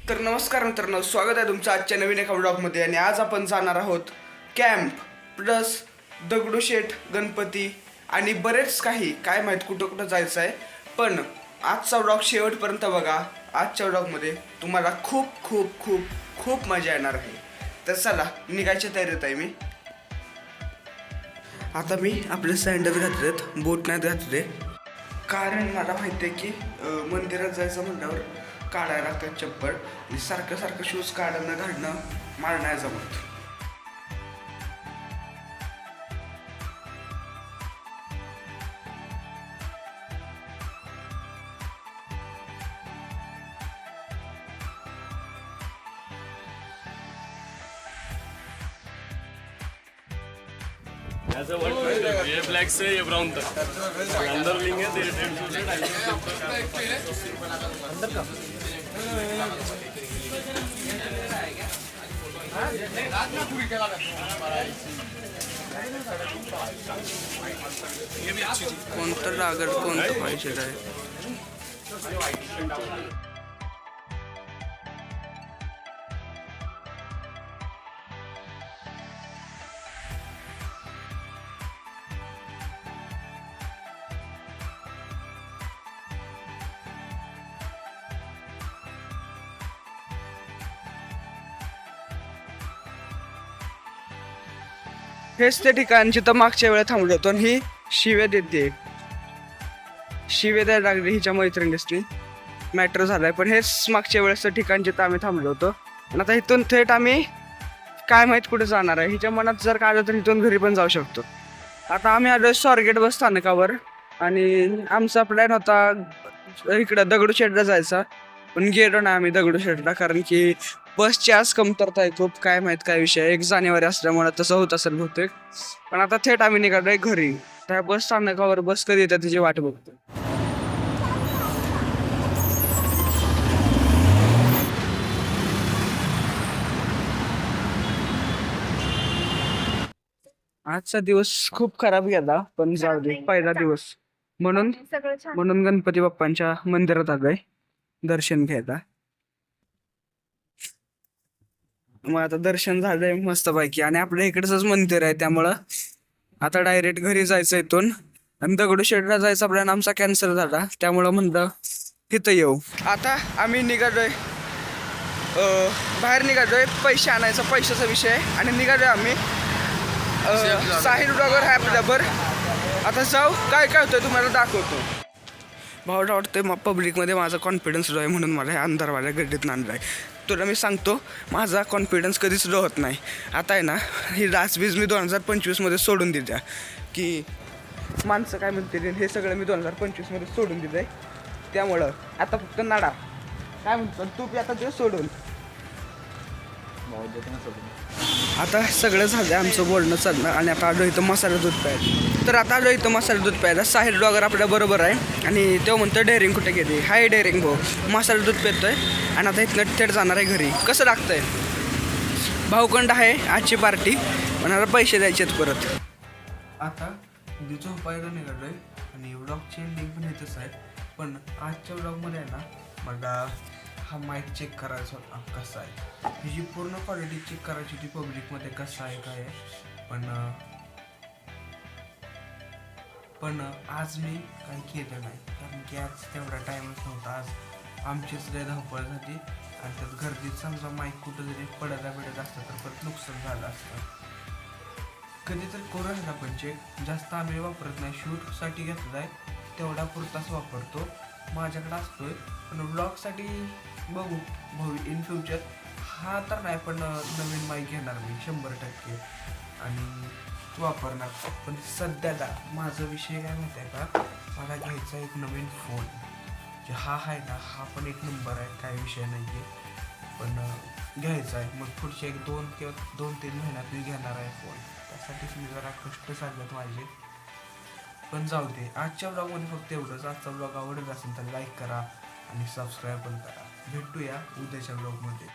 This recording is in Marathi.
तर नमस्कार मित्रांनो, स्वागत आहे तुमचं आजच्या नवीन एका व्लॉगमध्ये. आणि आज आपण जाणार आहोत कॅम्प प्लस दगडूशेठ गणपती आणि बरेच काही, काय माहीत कुठं कुठं जायचं आहे. पण आजचा व्लॉग शेवटपर्यंत बघा. आजच्या व्लॉगमध्ये तुम्हाला खूप खूप खूप खूप मजा येणार आहे. तर चला, निघायच्या तयारीत आहे मी. आता मी आपले सँडल घातलेत, बोट नाहीत घातले, कारण मला माहिती आहे की मंदिरात जायचं म्हटल्यावर काढायला लागतात चप्पल. आणि सारखं सारखं शूज काढणं घालणं मला नाही जमत. ऐसा वर्क ये ब्लैक से ये ब्राउन तक अंदर लेंगे तो 150 अंदर का कोणतं लागल कोणतं पाहिजे आहे. हेच ते ठिकाण जिथं मागच्या वेळेला थांबलो होतो. आणि ही शिव्या देते, शिव्या द्यायला लागली हिच्या मैत्रिणीसनी. मॅटर झालाय. पण हेच मागच्या वेळेचं ठिकाण जिथं आम्ही थांबलो होतो. आणि आता इथून थेट आम्ही काय माहित कुठे जाणार आहे. हिच्या मनात जर का आलं तर इथून घरी पण जाऊ शकतो. आता आम्ही आलो स्वारगेट बस स्थानकावर. आणि आमचा प्लॅन होता इकडं दगडूशेठला जायचा, पण गेलो ना आम्ही दगडूशेठला, कारण की बसची आज कमतरता आहे खूप. काय माहित काय विषय, 1 जानेवारी असल्यामुळे तसं होत असेल बहुतेक. पण आता थेट आम्ही निघालोय घरी. त्या बस स्थानकावर बस कधी येतात त्याची वाट बघतो. आजचा दिवस खूप खराब गेला, पण जाऊ दे, पहिला दिवस म्हणून म्हणून गणपती बाप्पांच्या मंदिरात आलोय दर्शन घ्यायला. मग आता दर्शन झालंय मस्तपैकी. आणि आपल्या इकडचंच मंदिर आहे, त्यामुळं आता डायरेक्ट घरी जायचं इथून. आणि दगडूशेठला जायचा प्लॅन आमचा कॅन्सल झाला, त्यामुळं म्हणलं तिथं येऊ. आता आम्ही निघालोय, बाहेर निघालोय पैसे आणायचा, पैशाचा विषय आहे. आणि निघालोय आम्ही साहिल ब्लॉगर आहे आपल्यावर. आता जाऊ, काय काय होतं तुम्हाला दाखवतो. भावला वाटतंय मग पब्लिकमध्ये माझा कॉन्फिडन्स लो आहे, म्हणून मला हे अंधारवाल्या गड्डीत आणलं आहे. तुला मी सांगतो, माझा कॉन्फिडन्स कधीच लो होत नाही. आता आहे ना, ही रासबीज मी 2025मध्ये सोडून दिल्या, की माणसं काय म्हणतील हे सगळं मी 2025मध्ये सोडून दिलं आहे. त्यामुळं आता फक्त नाडा काय म्हणतो तू बी आता ते सोडून. आता सगळं झालं आमचं बोलणं चाललं. आणि आता आलो इथं मसाला दूध प्यायला. तर आता आलो इथं मसाला दूध प्यायला. साहिल ब्लॉगर आपल्या बरोबर आहे. आणि तो म्हणतो डेअरिंग कुठे गेली. हाय डेअरिंग भाऊ, मसाला दूध पितोय. आणि आता इथनं थेट जाणार आहे घरी. कसं लागतंय, भाऊकंड आहे आजची पार्टी, पण आता पैसे द्यायचे आहेत परत. आता झोपायला निघालोय. आणि व्लॉगची लिंक पण येतच आहे. पण आजच्या व्लॉगमध्ये आहे ना, मला हा माईक चेक करायचा होता कसा आहे. हिची पूर्ण क्वालिटी चेक करायची होती पब्लिकमध्ये कसं आहे काय आहे. पण आज मी काही केलं नाही, कारण की आज तेवढा टाईमच नव्हता. आज आमचीच लय धावपळ झाली. आणि त्यात गर्दीत समजा माईक कुठं जरी पडत असतं तर परत नुकसान झालं असतं. कधीतरी करू आहे ना पण चेक. जास्त आम्ही वापरत नाही, शूटसाठी घेतला आहे तेवढा पुरताच वापरतो. माझ्याकडे असतोय, पण व्लॉगसाठी बघू भाऊ इन फ्युचर. हा तर नाही, पण नवीन माईक घेणार मी 100% आणि वापरणार. पण सध्याला माझा विषय काय माहिती आहे का, मला घ्यायचा एक नवीन फोन. जे हा आहे ना, हा पण एक नंबर आहे, काही विषय नाही आहे. पण घ्यायचा आहे. मग पुढचे 1-2 किंवा 2-3 महिन्यात मी घेणार आहे फोन. त्यासाठीच मी जरा कष्ट चाललेत माझे. पण जाऊ दे, आजच्या ब्लॉगमध्ये फक्त एवढंच. आजचा ब्लॉग आवडत असेल तर लाईक करा आणि सबस्क्राईब पण करा. भेटूया उद्याच्या ब्लॉगमध्ये.